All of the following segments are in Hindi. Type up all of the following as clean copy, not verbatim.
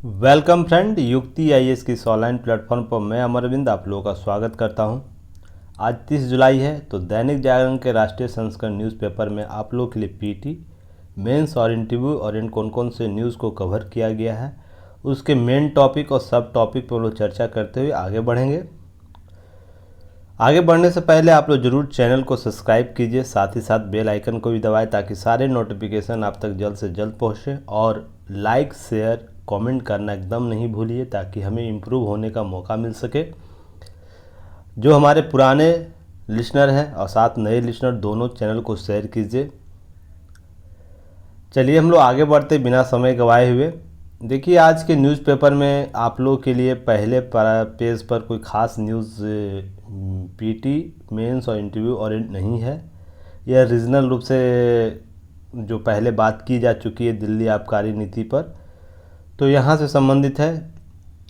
वेलकम फ्रेंड, युक्ति आईएएस की इस ऑनलाइन प्लेटफॉर्म पर मैं अमरविंद आप लोगों का स्वागत करता हूं। आज 30 जुलाई है तो दैनिक जागरण के राष्ट्रीय संस्करण न्यूज़पेपर में आप लोगों के लिए पीटी मेंस और इंटरव्यू और इन कौन कौन से न्यूज़ को कवर किया गया है उसके मेन टॉपिक और सब टॉपिक पर लोग चर्चा करते हुए आगे बढ़ेंगे। आगे बढ़ने से पहले आप लोग जरूर चैनल को सब्सक्राइब कीजिए, साथ ही साथ बेल आइकन को भी दबाएं ताकि सारे नोटिफिकेशन आप तक जल्द से जल्द पहुँचे। और लाइक शेयर कमेंट करना एकदम नहीं भूलिए ताकि हमें इम्प्रूव होने का मौका मिल सके। जो हमारे पुराने लिसनर हैं और साथ नए लिसनर दोनों चैनल को शेयर कीजिए। चलिए हम लोग आगे बढ़ते बिना समय गंवाए हुए। देखिए आज के न्यूज़पेपर में आप लोगों के लिए पहले पेज पर कोई ख़ास न्यूज़ पीटी मेंस और इंटरव्यू और नहीं है। यह रीजनल रूप से जो पहले बात की जा चुकी है दिल्ली आबकारी नीति पर, तो यहाँ से संबंधित है।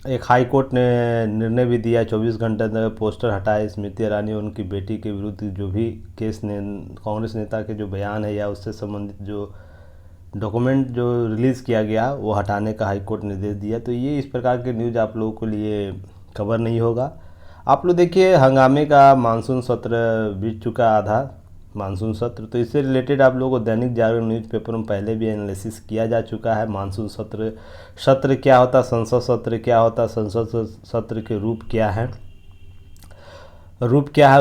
एक हाई कोर्ट ने निर्णय भी दिया 24 घंटे अंदर पोस्टर हटाए स्मृति ईरानी और उनकी बेटी के विरुद्ध जो भी केस ने कांग्रेस नेता के जो बयान है या उससे संबंधित जो डॉक्यूमेंट जो रिलीज़ किया गया वो हटाने का हाई कोर्ट ने निर्देश दिया। तो ये इस प्रकार के न्यूज़ आप लोगों के लिए कवर नहीं होगा। आप लोग देखिए हंगामे का मानसून सत्र बीत चुका आधा मानसून सत्र, तो इससे रिलेटेड आप लोगों को दैनिक जागरण न्यूज़पेपर में पहले भी एनालिसिस किया जा चुका है। मानसून सत्र क्या होता, संसद सत्र क्या होता, संसद सत्र के रूप क्या है,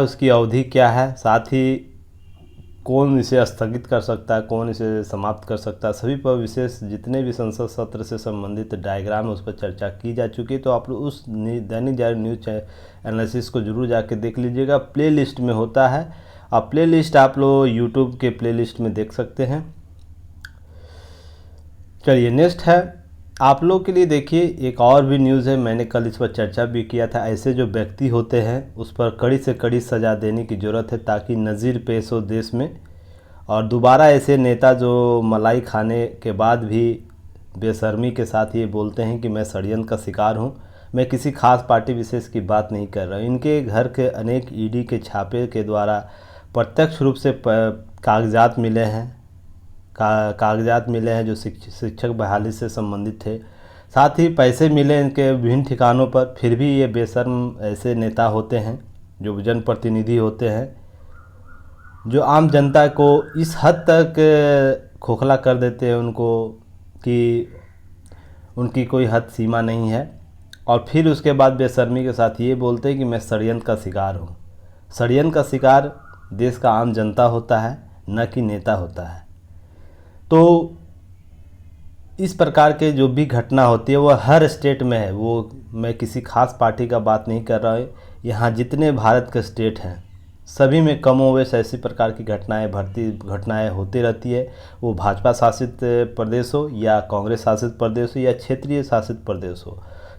उसकी अवधि क्या है, साथ ही कौन इसे स्थगित कर सकता है, कौन इसे समाप्त कर सकता है, सभी पर विशेष जितने भी संसद सत्र से संबंधित डायग्राम है उस पर चर्चा की जा चुकी है। तो आप लोग उस दैनिक जागरण न्यूज एनालिसिस को जरूर जाके देख लीजिएगा। प्ले लिस्ट में होता है और प्ले लिस्ट आप लोग यूट्यूब के प्ले लिस्ट में देख सकते हैं। चलिए नेक्स्ट है आप लोग के लिए। देखिए एक और भी न्यूज़ है, मैंने कल इस पर चर्चा भी किया था। ऐसे जो व्यक्ति होते हैं उस पर कड़ी से कड़ी सज़ा देने की ज़रूरत है ताकि नज़ीर पेश हो देश में। और दोबारा ऐसे नेता जो मलाई खाने के बाद भी बेशर्मी के साथ ये बोलते हैं कि मैं षड्यंत्र का शिकार हूँ, मैं किसी खास पार्टी विशेष की बात नहीं कर रहा हूँ। इनके घर के अनेक ईडी के छापे के द्वारा प्रत्यक्ष रूप से कागजात मिले हैं जो शिक्षक बहाली से संबंधित थे। साथ ही पैसे मिले इनके विभिन्न ठिकानों पर, फिर भी ये बेशर्म ऐसे नेता होते हैं जो जनप्रतिनिधि होते हैं जो आम जनता को इस हद तक खोखला कर देते हैं उनको कि उनकी कोई हद सीमा नहीं है। और फिर उसके बाद बेशर्मी के साथ ये बोलते हैं कि मैं षड्यंत्र का शिकार हूँ। षड्यंत्र का शिकार देश का आम जनता होता है, न कि नेता होता है। तो इस प्रकार के जो भी घटना होती है वो हर स्टेट में है। वो मैं किसी खास पार्टी का बात नहीं कर रहा हूँ, यहाँ जितने भारत के स्टेट हैं सभी में कमोवेश ऐसी प्रकार की घटनाएं होती रहती है। वो भाजपा शासित प्रदेश हो या कांग्रेस शासित प्रदेश हो या क्षेत्रीय शासित प्रदेश हो,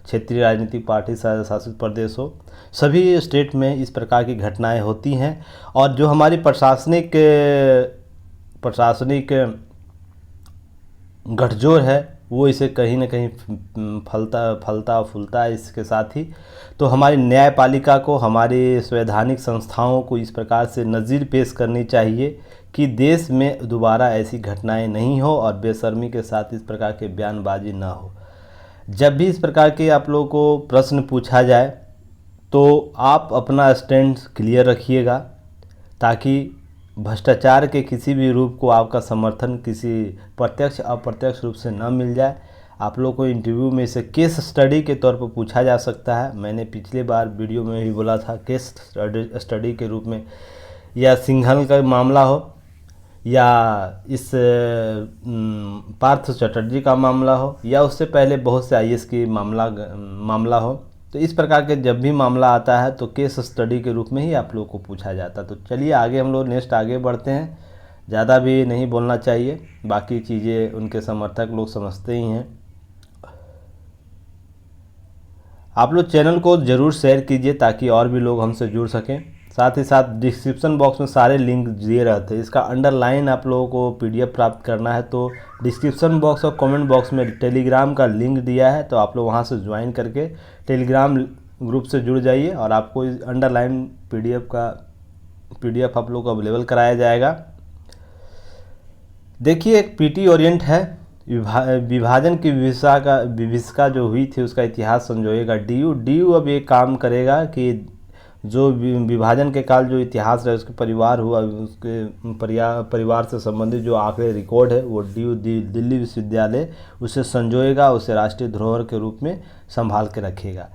क्षेत्रीय राजनीतिक पार्टी शासित प्रदेश हो, सभी स्टेट में इस प्रकार की घटनाएं होती हैं। और जो हमारी प्रशासनिक गठजोड़ है वो इसे कहीं ना कहीं फलता है इसके साथ ही। तो हमारी न्यायपालिका को, हमारी संवैधानिक संस्थाओं को इस प्रकार से नज़ीर पेश करनी चाहिए कि देश में दोबारा ऐसी घटनाएं नहीं हो और बेशर्मी के साथ इस प्रकार के बयानबाजी ना हो। जब भी इस प्रकार के आप लोगों को प्रश्न पूछा जाए तो आप अपना स्टैंड क्लियर रखिएगा ताकि भ्रष्टाचार के किसी भी रूप को आपका समर्थन किसी प्रत्यक्ष अप्रत्यक्ष रूप से न मिल जाए। आप लोग को इंटरव्यू में इसे केस स्टडी के तौर पर पूछा जा सकता है। मैंने पिछले बार वीडियो में भी बोला था केस स्टडी के रूप में, या सिंघल का मामला हो या इस पार्थ चटर्जी का मामला हो या उससे पहले बहुत से आईएएस की मामला हो। तो इस प्रकार के जब भी मामला आता है तो केस स्टडी के रूप में ही आप लोगों को पूछा जाता है। तो चलिए आगे हम लोग नेक्स्ट आगे बढ़ते हैं। ज़्यादा भी नहीं बोलना चाहिए, बाकी चीज़ें उनके समर्थक लोग समझते ही हैं। आप लोग चैनल को ज़रूर शेयर कीजिए ताकि और भी लोग हमसे जुड़ सकें। साथ ही साथ डिस्क्रिप्शन बॉक्स में सारे लिंक दिए रहते हैं, इसका अंडरलाइन आप लोगों को पीडीएफ प्राप्त करना है तो डिस्क्रिप्शन बॉक्स और कमेंट बॉक्स में टेलीग्राम का लिंक दिया है, तो आप लोग वहां से ज्वाइन करके टेलीग्राम ग्रुप से जुड़ जाइए और आपको अंडरलाइन पीडीएफ आप लोग को अवेलेबल कराया जाएगा। देखिए एक पीटी ओरिएंट है विभाजन की विभीषिका जो हुई थी उसका इतिहास संजोएगा डीयू। डीयू अब ये काम करेगा कि जो विभाजन के काल जो इतिहास रहे उसके परिवार हुआ, उसके परिवार से संबंधित जो आंकड़े रिकॉर्ड है वो डीयू दिल्ली विश्वविद्यालय उसे संजोएगा, उसे राष्ट्रीय धरोहर के रूप में संभाल के रखेगा।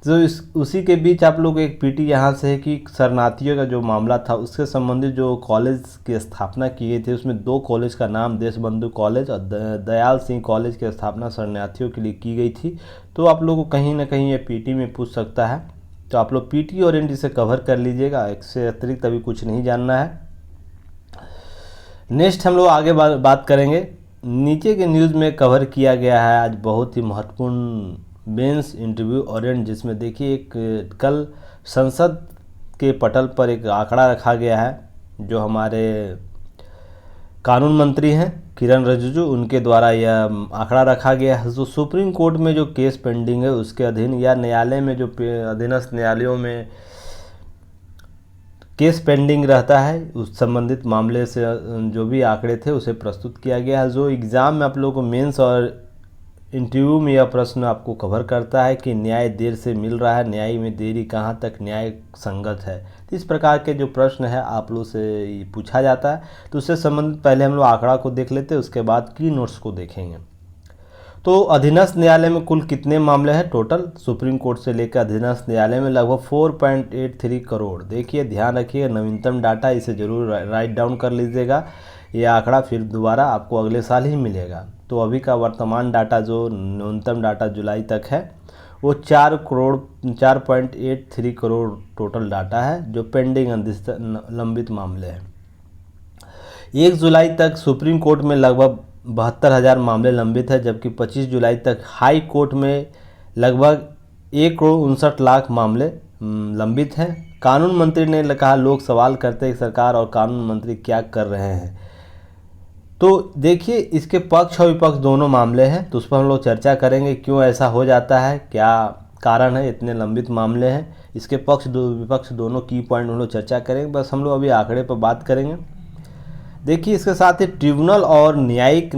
तो उसी के बीच आप लोग एक पीटी यहाँ से है कि शरणार्थियों का जो मामला था उससे संबंधित जो कॉलेज की स्थापना की गई थी उसमें 2 कॉलेज का नाम देशबंधु कॉलेज और दयाल सिंह कॉलेज की स्थापना शरणार्थियों के लिए की गई थी। तो आप लोगों को कहीं ना कहीं ये पीटी में पूछ सकता है, तो आप लोग पीटी और एनटी से कवर कर लीजिएगा, इससे अतिरिक्त अभी कुछ नहीं जानना है। नेक्स्ट हम लोग आगे बात करेंगे। नीचे के न्यूज़ में कवर किया गया है आज बहुत ही महत्वपूर्ण मेंस इंटरव्यू ओरिएंट, जिसमें देखिए एक कल संसद के पटल पर एक आंकड़ा रखा गया है जो हमारे कानून मंत्री हैं किरण रिजिजू, उनके द्वारा यह आंकड़ा रखा गया है। जो सुप्रीम कोर्ट में जो केस पेंडिंग है उसके अधीन या न्यायालय में जो अधीनस्थ न्यायालयों में केस पेंडिंग रहता है उस संबंधित मामले से जो भी आंकड़े थे उसे प्रस्तुत किया गया है। जो एग्ज़ाम में आप लोगों को मेंस और इंटरव्यू में यह प्रश्न आपको कवर करता है कि न्याय देर से मिल रहा है, न्याय में देरी कहाँ तक न्याय संगत है। तो इस प्रकार के जो प्रश्न है आप लोग से पूछा जाता है। तो उससे संबंधित पहले हम लोग आंकड़ा को देख लेते हैं, उसके बाद की नोट्स को देखेंगे। तो अधीनस्थ न्यायालय में कुल कितने मामले हैं टोटल, सुप्रीम कोर्ट से लेकर अधीनस्थ न्यायालय में लगभग 4.83 करोड़। देखिए ध्यान रखिए नवीनतम डाटा, इसे ज़रूर राइट डाउन कर लीजिएगा। ये आंकड़ा फिर दोबारा आपको अगले साल ही मिलेगा। तो अभी का वर्तमान डाटा जो न्यूनतम डाटा जुलाई तक है वो 4.83 करोड़ टोटल डाटा है जो पेंडिंग लंबित मामले हैं। 1 जुलाई तक सुप्रीम कोर्ट में लगभग 72,000 मामले लंबित है, जबकि 25 जुलाई तक हाई कोर्ट में लगभग 1,59,00,000 मामले लंबित हैं। कानून मंत्री ने कहा, लोग सवाल करते हैं सरकार और कानून मंत्री क्या कर रहे हैं। तो देखिए इसके पक्ष और विपक्ष दोनों मामले हैं, तो उस पर हम लोग चर्चा करेंगे क्यों ऐसा हो जाता है, क्या कारण है, इतने लंबित मामले हैं। इसके पक्ष विपक्ष दोनों की पॉइंट हम लोग चर्चा करेंगे। बस हम लोग अभी आंकड़े पर बात करेंगे। देखिए इसके साथ ही ट्रिब्यूनल और न्यायिक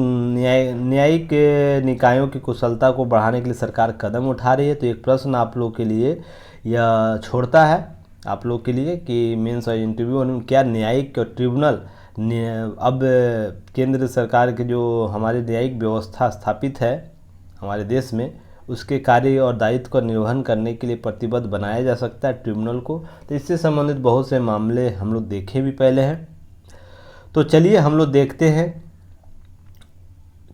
निकायों की कुशलता को बढ़ाने के लिए सरकार कदम उठा रही है। तो एक प्रश्न आप लोग के लिए यह छोड़ता है आप लोग के लिए कि मेंस और इंटरव्यू क्या न्यायिक और ट्रिब्यूनल अब केंद्र सरकार के जो हमारी न्यायिक व्यवस्था स्थापित है हमारे देश में उसके कार्य और दायित्व का निर्वहन करने के लिए प्रतिबद्ध बनाया जा सकता है ट्रिब्यूनल को। तो इससे संबंधित बहुत से मामले हम लोग देखे भी पहले हैं। तो चलिए हम लोग देखते हैं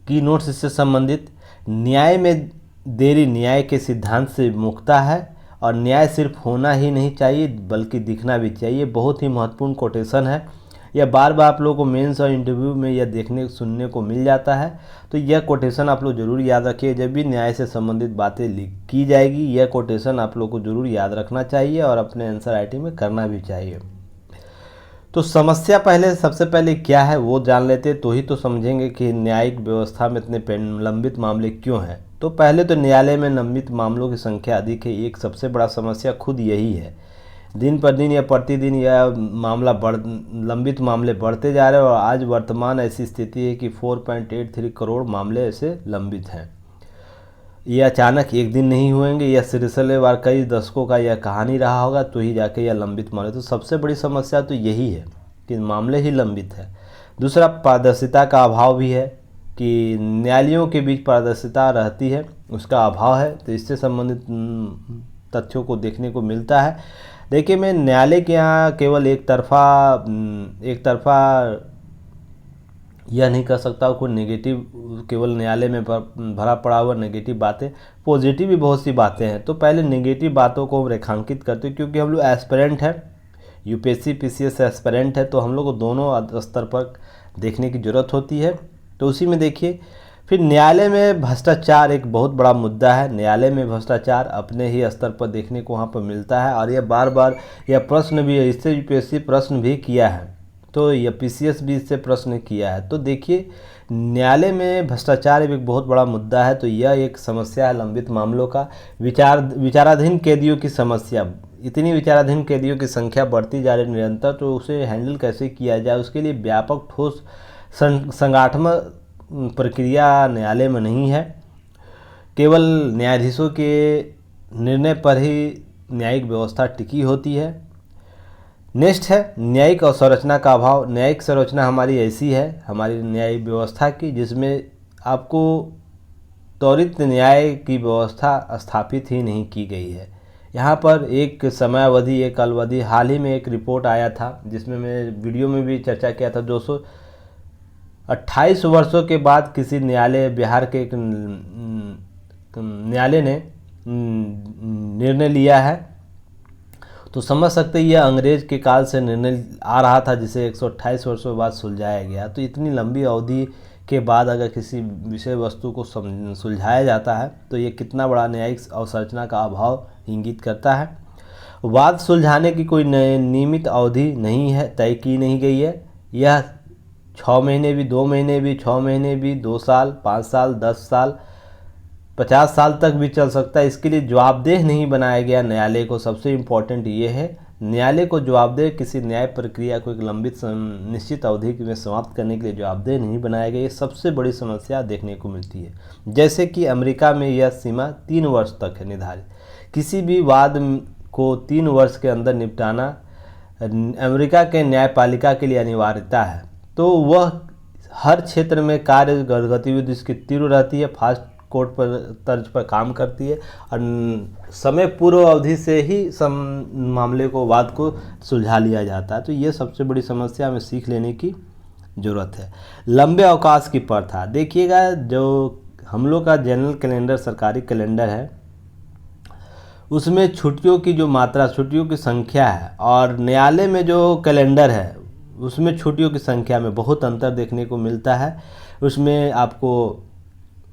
की नोट्स इससे संबंधित। न्याय में देरी न्याय के सिद्धांत से मुक्ता है और न्याय सिर्फ होना ही नहीं चाहिए बल्कि दिखना भी चाहिए। बहुत ही महत्वपूर्ण कोटेशन है। यह बार बार आप लोगों को मेंस और इंटरव्यू में यह देखने सुनने को मिल जाता है। तो यह कोटेशन आप लोग ज़रूर याद रखिए। जब भी न्याय से संबंधित बातें की जाएगी यह कोटेशन आप लोग को ज़रूर याद रखना चाहिए और अपने आंसर राइटिंग में करना भी चाहिए। तो समस्या सबसे पहले क्या है वो जान लेते, तो ही तो समझेंगे कि न्यायिक व्यवस्था में इतने लंबित मामले क्यों हैं। तो पहले तो न्यायालय में लंबित मामलों की संख्या अधिक है। एक सबसे बड़ा समस्या खुद यही है। दिन पर दिन या प्रतिदिन यह लंबित मामले बढ़ते जा रहे हैं और आज वर्तमान ऐसी स्थिति है कि 4.83 करोड़ मामले ऐसे लंबित हैं। ये अचानक एक दिन नहीं होंगे, यह सिलसिलेवार कई दशकों का यह कहानी रहा होगा तो ही जाके यह लंबित मामले। तो सबसे बड़ी समस्या तो यही है कि मामले ही लंबित है। दूसरा पारदर्शिता का अभाव भी है कि न्यायालयों के बीच पारदर्शिता रहती है उसका अभाव है। तो इससे संबंधित तथ्यों को देखने को मिलता है। देखिए मैं न्यायालय के यहाँ केवल एक तरफा यह नहीं कर सकता हूँ कोई नेगेटिव केवल न्यायालय में भरा पड़ा हुआ नेगेटिव बातें, पॉजिटिव भी बहुत सी बातें हैं। तो पहले नेगेटिव बातों को हम रेखांकित करते हैं क्योंकि हम लोग एस्पिरेंट हैं, यूपीएससी पीसीएस एस्पिरेंट है, तो हम लोग को दोनों स्तर पर देखने की ज़रूरत होती है। तो उसी में देखिए फिर न्यायालय में भ्रष्टाचार एक बहुत बड़ा मुद्दा है। न्यायालय में भ्रष्टाचार अपने ही स्तर पर देखने को वहाँ पर मिलता है और यह बार बार यह प्रश्न भी है, इससे यूपीएससी प्रश्न भी किया है, तो यह पीसीएस भी इससे प्रश्न किया है। तो देखिए न्यायालय में भ्रष्टाचार एक बहुत बड़ा मुद्दा है। तो यह एक समस्या है लंबित मामलों का। विचाराधीन कैदियों की समस्या, इतनी विचाराधीन कैदियों की संख्या बढ़ती जा रही निरंतर, तो उसे हैंडल कैसे किया जाए उसके लिए व्यापक ठोस संगठनात्मक प्रक्रिया न्यायालय में नहीं है। केवल न्यायाधीशों के निर्णय पर ही न्यायिक व्यवस्था टिकी होती है। नेक्स्ट है न्यायिक अवसंरचना का अभाव। न्यायिक संरचना हमारी ऐसी है, हमारी न्यायिक व्यवस्था की, जिसमें आपको त्वरित न्याय की व्यवस्था स्थापित ही नहीं की गई है। यहाँ पर एक समयावधि, एक अवधि, हाल ही में एक रिपोर्ट आया था जिसमें मैं वीडियो में भी चर्चा किया था। 228 वर्षों के बाद किसी न्यायालय, बिहार के एक न्यायालय ने निर्णय लिया है, तो समझ सकते हैं यह अंग्रेज के काल से निर्णय आ रहा था जिसे 128 वर्षों बाद सुलझाया गया। तो इतनी लंबी अवधि के बाद अगर किसी विषय वस्तु को सुलझाया जाता है तो ये कितना बड़ा न्यायिक अवसंरचना का अभाव इंगित करता है। वाद सुलझाने की कोई नियमित अवधि नहीं है, तय की नहीं गई है। यह 6 महीने भी, 2 महीने भी, 6 महीने भी, 2 साल, 5 साल, 10 साल, 50 साल तक भी चल सकता है। इसके लिए जवाबदेह नहीं बनाया गया न्यायालय को। सबसे इम्पोर्टेंट ये है, न्यायालय को जवाबदेह किसी न्याय प्रक्रिया को एक लंबित निश्चित अवधि में समाप्त करने के लिए जवाबदेह नहीं बनाया गया। ये सबसे बड़ी समस्या देखने को मिलती है। जैसे कि अमेरिका में यह सीमा 3 वर्ष तक है निर्धारित। किसी भी वाद को 3 वर्ष के अंदर निपटाना अमेरिका के न्यायपालिका के लिए अनिवार्यता है। तो वह हर क्षेत्र में कार्य गतिविधि इसकी तीव्र रहती है, फास्ट कोर्ट पर तर्ज पर काम करती है और समय पूर्व अवधि से ही मामले को, वाद को सुलझा लिया जाता है। तो ये सबसे बड़ी समस्या हमें सीख लेने की ज़रूरत है। लंबे अवकाश की प्रथा, देखिएगा जो हम लोग का जनरल कैलेंडर, सरकारी कैलेंडर है, उसमें छुट्टियों की जो मात्रा, छुट्टियों की संख्या है, और न्यायालय में जो कैलेंडर है उसमें छुट्टियों की संख्या में बहुत अंतर देखने को मिलता है। उसमें आपको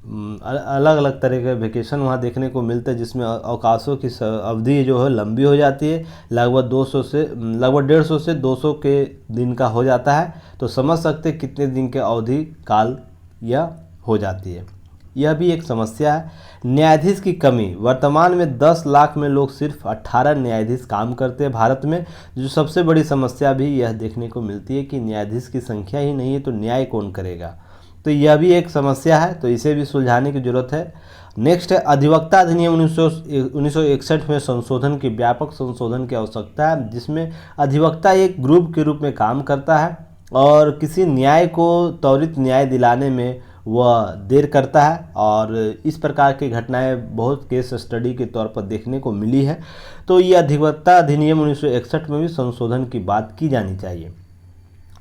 अलग अलग तरह के वेकेशन वहाँ देखने को मिलते हैं, जिसमें अवकाशों की अवधि जो है लंबी हो जाती है, लगभग 150 से 200 के दिन का हो जाता है। तो समझ सकते कितने दिन के अवधि काल यह हो जाती है। यह भी एक समस्या है। न्यायाधीश की कमी, वर्तमान में 10 लाख में लोग सिर्फ 18 न्यायाधीश काम करते हैं भारत में। जो सबसे बड़ी समस्या भी यह देखने को मिलती है कि न्यायाधीश की संख्या ही नहीं है तो न्याय कौन करेगा। तो यह भी एक समस्या है, तो इसे भी सुलझाने की जरूरत है। नेक्स्ट है अधिवक्ता अधिनियम 1961 में संशोधन की, व्यापक संशोधन की आवश्यकता है, जिसमें अधिवक्ता एक ग्रुप के रूप में काम करता है और किसी न्याय को त्वरित न्याय दिलाने में वह देर करता है। और इस प्रकार की घटनाएं बहुत केस स्टडी के तौर पर देखने को मिली है। तो ये अधिवक्ता अधिनियम 1961 में भी संशोधन की बात की जानी चाहिए।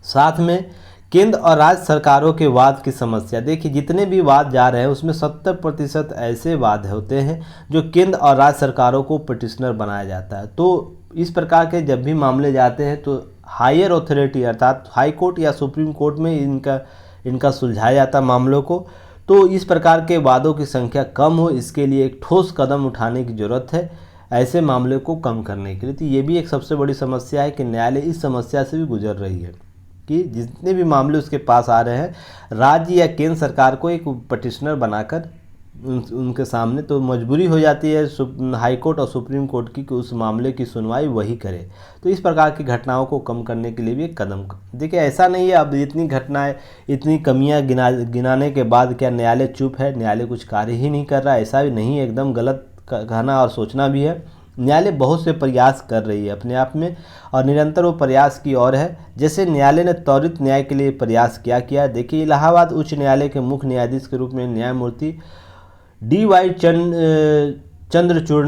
साथ में केंद्र और राज्य सरकारों के वाद की समस्या, देखिए जितने भी वाद जा रहे हैं उसमें 70% ऐसे वाद होते हैं जो केंद्र और राज्य सरकारों को पिटिशनर बनाया जाता है। तो इस प्रकार के जब भी मामले जाते हैं तो हायर अथॉरिटी अर्थात हाई कोर्ट या सुप्रीम कोर्ट में इनका सुलझाया जाता मामलों को। तो इस प्रकार के वादों की संख्या कम हो, इसके लिए एक ठोस कदम उठाने की ज़रूरत है ऐसे मामले को कम करने के लिए। तो ये भी एक सबसे बड़ी समस्या है कि न्यायालय इस समस्या से भी गुजर रही है कि जितने भी मामले उसके पास आ रहे हैं, राज्य या केंद्र सरकार को एक पिटिशनर बनाकर उनके सामने, तो मजबूरी हो जाती है हाई कोर्ट और सुप्रीम कोर्ट की कि उस मामले की सुनवाई वही करे। तो इस प्रकार की घटनाओं को कम करने के लिए भी एक कदम, देखिए ऐसा नहीं है अब इतनी घटनाएं, इतनी कमियां गिनाने के बाद क्या न्यायालय चुप है, न्यायालय कुछ कार्य ही नहीं कर रहा है? ऐसा भी नहीं है, एकदम गलत कहना और सोचना भी है। न्यायालय बहुत से प्रयास कर रही है अपने आप में और निरंतर वो प्रयास की ओर है। जैसे न्यायालय ने त्वरित न्याय के लिए प्रयास किया। देखिए इलाहाबाद उच्च न्यायालय के मुख्य न्यायाधीश के रूप में न्यायमूर्ति D.Y. चंद्रचूड़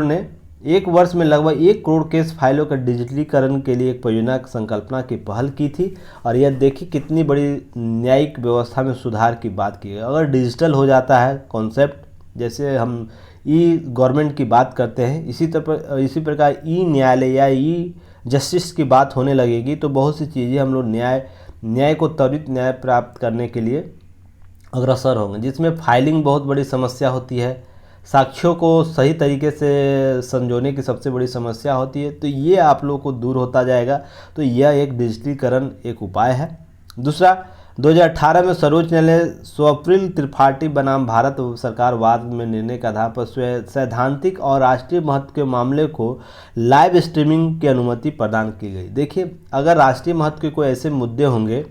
ने 1 वर्ष में लगभग 1 करोड़ केस फाइलों का डिजिटलीकरण के लिए एक परियोजना की संकल्पना की पहल की थी। और यह देखिए कितनी बड़ी न्यायिक व्यवस्था में सुधार की बात की है। अगर डिजिटल हो जाता है कॉन्सेप्ट, जैसे हम ई गवर्नमेंट की बात करते हैं, इसी प्रकार ई न्यायालय या ई जस्टिस की बात होने लगेगी तो बहुत सी चीज़ें हम लोग न्याय को त्वरित न्याय प्राप्त करने के लिए अग्रसर होंगे, जिसमें फाइलिंग बहुत बड़ी समस्या होती है, साक्ष्यों को सही तरीके से संजोने की सबसे बड़ी समस्या होती है। तो ये आप लोगों को दूर होता जाएगा। तो यह एक डिजिटलीकरण एक उपाय है। दूसरा, 2018 में सर्वोच्च न्यायालय स्वप्निल त्रिपाठी बनाम भारत सरकार वाद में निर्णय के आधार पर सैद्धांतिक और राष्ट्रीय महत्व के मामले को लाइव स्ट्रीमिंग की अनुमति प्रदान की गई। देखिए अगर राष्ट्रीय महत्व के कोई ऐसे मुद्दे होंगे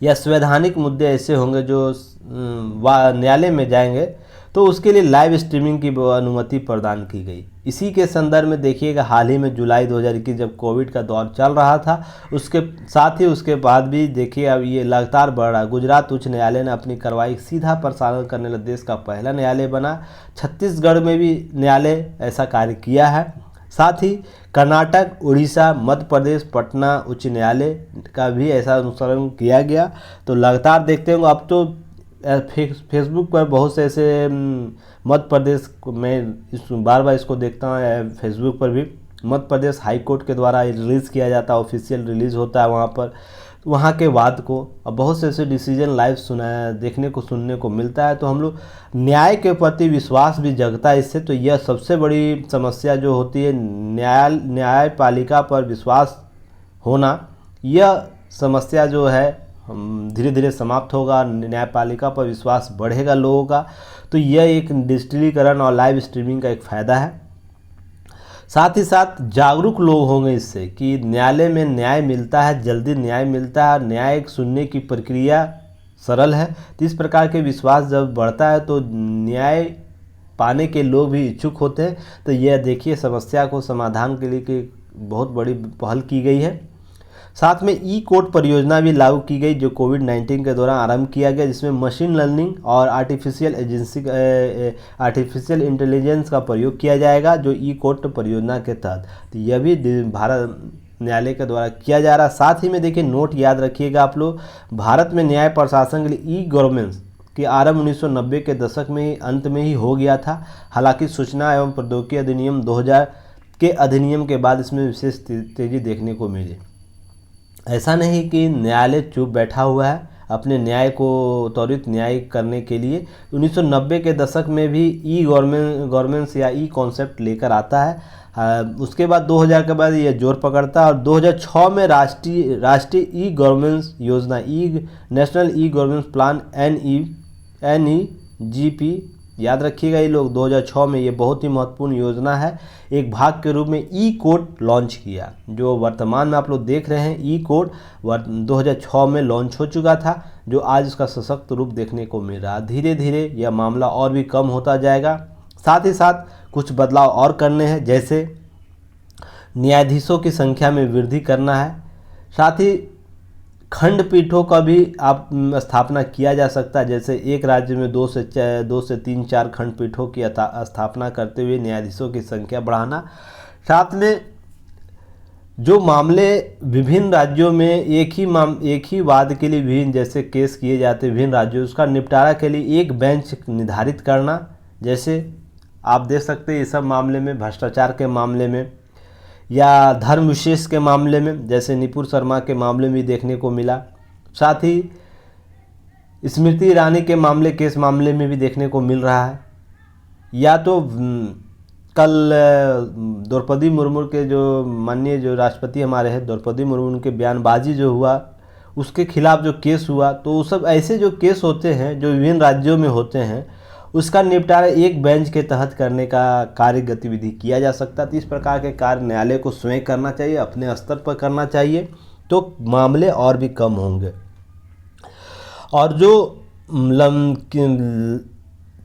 या संवैधानिक मुद्दे ऐसे होंगे जो न्यायालय में जाएंगे, तो उसके लिए लाइव स्ट्रीमिंग की अनुमति प्रदान की गई। इसी के संदर्भ में देखिएगा, हाल ही में जुलाई 2021 जब कोविड का दौर चल रहा था, उसके साथ ही उसके बाद भी देखिए अब ये लगातार बढ़ रहा है। गुजरात उच्च न्यायालय ने अपनी कार्रवाई सीधा प्रसारण करने वाला देश का पहला न्यायालय बना। छत्तीसगढ़ में भी न्यायालय ऐसा कार्य किया है। साथ ही कर्नाटक, उड़ीसा, मध्य प्रदेश, पटना उच्च न्यायालय का भी ऐसा अनुसरण किया गया। तो लगातार देखते होंगे, अब तो फेसबुक पर बहुत से ऐसे मध्य प्रदेश में बार बार इसको देखता हूँ, फेसबुक पर भी मध्य प्रदेश हाई कोर्ट के द्वारा रिलीज़ किया जाता है, ऑफिशियल रिलीज़ होता है वहाँ पर, वहाँ के वाद को। अब बहुत से ऐसे डिसीजन लाइव देखने को सुनने को मिलता है। तो हम लोग न्याय के प्रति विश्वास भी जगता है इससे। तो यह सबसे बड़ी समस्या जो होती है, न्यायपालिका पर विश्वास होना, यह समस्या जो है धीरे धीरे समाप्त होगा। न्यायपालिका पर विश्वास बढ़ेगा लोगों का। तो यह एक डिजिटलीकरण और लाइव स्ट्रीमिंग का एक फ़ायदा है। साथ ही साथ जागरूक लोग होंगे इससे कि न्यायालय में न्याय मिलता है, जल्दी न्याय मिलता है, न्याय सुनने की प्रक्रिया सरल है। तो इस प्रकार के विश्वास जब बढ़ता है तो न्याय पाने के लोग भी इच्छुक होते हैं। तो यह देखिए समस्या को समाधान के लिए कि बहुत बड़ी पहल की गई है। साथ में ई कोर्ट परियोजना भी लागू की गई जो कोविड-19 के दौरान आरंभ किया गया, जिसमें मशीन लर्निंग और आर्टिफिशियल इंटेलिजेंस का प्रयोग किया जाएगा जो ई कोर्ट परियोजना के तहत। तो यह भी भारत न्यायालय के द्वारा किया जा रहा है। साथ ही में देखिए, नोट याद रखिएगा आप लोग, भारत में न्याय प्रशासन के लिए ई गवर्नेंस कि आरंभ 1990 के दशक में अंत में ही हो गया था। हालांकि सूचना एवं प्रौद्योगिकी अधिनियम 2000 के अधिनियम के बाद इसमें विशेष तेजी देखने को मिली। ऐसा नहीं कि न्यायालय चुप बैठा हुआ है अपने न्याय को त्वरित न्याय करने के लिए। 1990 के दशक में भी ई गवर्नेंस या ई कॉन्सेप्ट लेकर आता है। उसके बाद 2000 के बाद ये जोर पकड़ता है और 2006 में राष्ट्रीय ई गवर्नेंस योजना, national e governance plan NEGP, याद रखिएगा ये लोग, 2006 में ये बहुत ही महत्वपूर्ण योजना है, एक भाग के रूप में ई कोर्ट लॉन्च किया। जो वर्तमान में आप लोग देख रहे हैं, ई कोर्ट 2006 में लॉन्च हो चुका था, जो आज इसका सशक्त रूप देखने को मिल रहा है। धीरे धीरे यह मामला और भी कम होता जाएगा। साथ ही साथ कुछ बदलाव और करने हैं, जैसे न्यायाधीशों की संख्या में वृद्धि करना है। साथ ही खंडपीठों का भी आप स्थापना किया जा सकता है, जैसे एक राज्य में 2 से 3-4 खंडपीठों की स्थापना करते हुए न्यायाधीशों की संख्या बढ़ाना। साथ में जो मामले विभिन्न राज्यों में एक ही वाद के लिए विभिन्न जैसे केस किए जाते हैं विभिन्न राज्यों, उसका निपटारा के लिए एक बेंच निर्धारित करना। जैसे आप देख सकते हैं, ये सब मामले में, भ्रष्टाचार के मामले में या धर्म विशेष के मामले में, जैसे निपुर शर्मा के मामले में देखने को मिला। साथ ही स्मृति ईरानी के केस मामले में भी देखने को मिल रहा है। या तो कल द्रौपदी मुर्मू के जो माननीय जो राष्ट्रपति हमारे हैं, द्रौपदी मुर्मू, उनके बयानबाजी जो हुआ उसके खिलाफ जो केस हुआ, तो वो सब ऐसे जो केस होते हैं जो विभिन्न राज्यों में होते हैं, उसका निपटारा एक बेंच के तहत करने का कार्य गतिविधि किया जा सकता है। तो इस प्रकार के कार्य न्यायालय को स्वयं करना चाहिए, अपने स्तर पर करना चाहिए, तो मामले और भी कम होंगे। और जो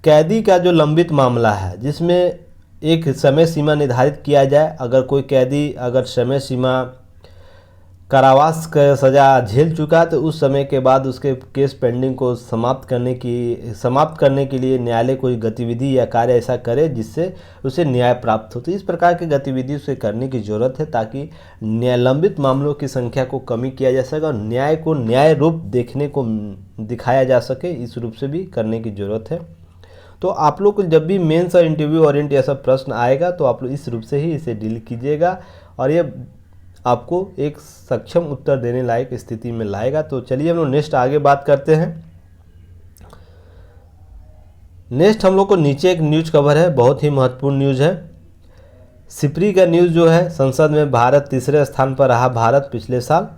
कैदी का जो लंबित मामला है, जिसमें एक समय सीमा निर्धारित किया जाए, अगर कोई कैदी अगर समय सीमा कारावास का सज़ा झेल चुका तो उस समय के बाद उसके केस पेंडिंग को समाप्त करने के लिए न्यायालय कोई गतिविधि या कार्य ऐसा करे जिससे उसे न्याय प्राप्त हो। तो इस प्रकार की गतिविधि उसे करने की ज़रूरत है, ताकि लंबित मामलों की संख्या को कमी किया जा सके और न्याय को न्याय रूप दिखाया जा सके। इस रूप से भी करने की ज़रूरत है। तो आप लोग को जब भी मेंस और इंटरव्यू ओरिएंट ऐसा प्रश्न आएगा तो आप लोग इस रूप से ही इसे डील कीजिएगा और ये आपको एक सक्षम उत्तर देने लायक स्थिति में लाएगा। तो चलिए हम लोग नेक्स्ट आगे बात करते हैं। नेक्स्ट हम लोग को नीचे एक न्यूज़ कवर है, बहुत ही महत्वपूर्ण न्यूज़ है। सिप्री का न्यूज़ जो है, संसद में भारत तीसरे स्थान पर रहा। भारत पिछले साल